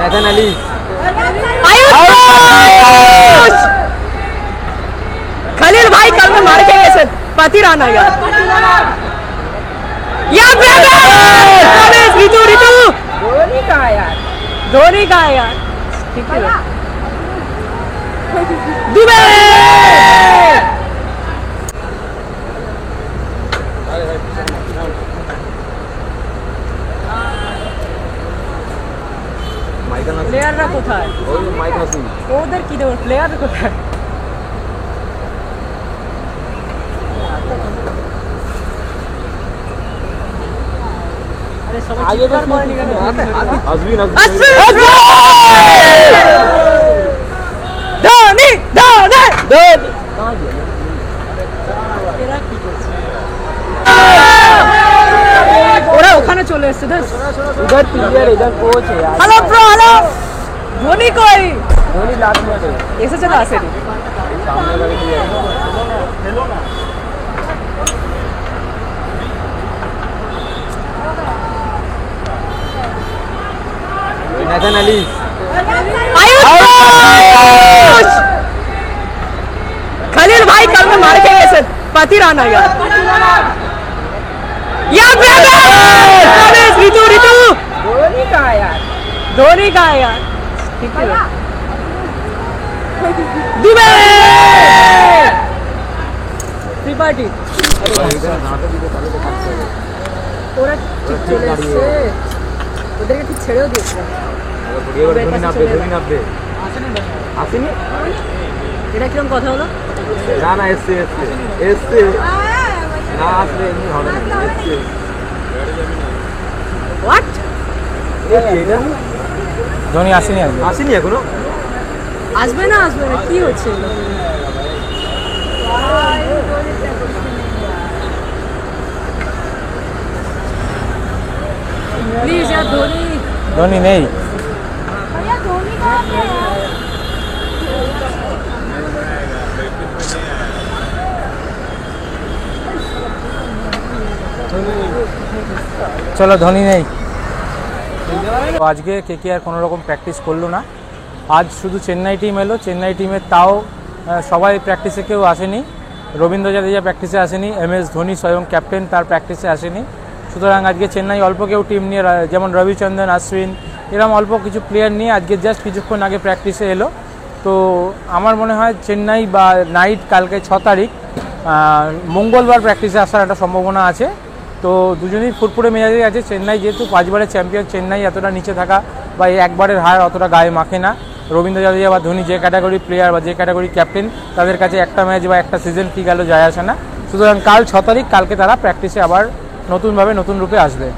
Hesson Ali, Khalil भाई कल में मार के गए पति राना यार ऋतु ऋतु धोनी का है यार, धोनी का है यार। ठीक है दुबे প্লেয়াররা কোথায়? ওই মাইক নাসিম, ওদের কি দেব, প্লেয়ার কোথায়? আরে সবাই চিৎকার করেনি কেন? আজমিন ধোনি ধোনি ধোনি এরা কি করছে? ওরা ওখানে চলে এসেছে। इधर प्लेयर इधर कोच है यार। Hello bro hello. धोनी कोई धोनी लास्ट में है, এসেছে তো আসেনি। सामने का भी प्लेयर हेलो ना। हैसन अली, खलील भाई कल में मार के गए पति राना यार ऋतु ऋतु धोनी का है यार, धोनी का है यार। ठीक है दुबे त्रिपाठी ওরা ঠিক চলে এসেছে, ওদেরকে ঠিক ছেড়েও দিয়েছে। আসেনি, এটা কিরকম কথা হলো? না না এসছে এসছে এসছে না, আসলে এমনি হবে না, এসছে। হোয়াট? ধোনি আসেনি, আসেনি এখনো, আসবে না আসবে না, কি হচ্ছে? प्लीज यार धोनी, धोनी नहीं। भैया धोनी कहाँ पे है? চলো ধোনি নেই। আজকে কেকেআর কোনো রকম প্র্যাকটিস করলো না, আজ শুধু চেন্নাই টিম এলো। চেন্নাই টিমের তাও সবাই প্র্যাকটিসে কেউ আসেনি। রবীন্দ্র জাদেজা প্র্যাকটিসে আসেনি, MS ধোনি স্বয়ং ক্যাপ্টেন তার প্র্যাকটিসে আসেনি। সুতরাং আজকে চেন্নাই অল্প কেউ টিম নিয়ে, যেমন রবিচন্দ্রন, অশ্বিন এরকম অল্প কিছু প্লেয়ার নিয়ে আজকে জাস্ট কিছুক্ষণ আগে প্র্যাকটিসে এলো। তো আমার মনে হয় চেন্নাই বা নাইট কালকে 6 তারিখ মঙ্গলবার প্র্যাকটিসে আসার একটা সম্ভাবনা আছে। তো দুজনেই ফুরফুরে মেজাজে আছে। চেন্নাই যেহেতু 5 বারের চ্যাম্পিয়ন, চেন্নাই এতটা নিচে থাকা বা এই একবারের হার অতটা গায়ে মাখে না। রবীন্দ্র জাদেজা বা ধোনি যে ক্যাটাগরি প্লেয়ার বা যে ক্যাটাগরি ক্যাপ্টেন, তাদের কাছে একটা ম্যাচ বা একটা সিজন কি গেল যায় আসে না। সুতরাং কাল 6 তারিখ, কালকে তারা প্র্যাকটিসে আবার নতুনভাবে নতুন রূপে আসবে।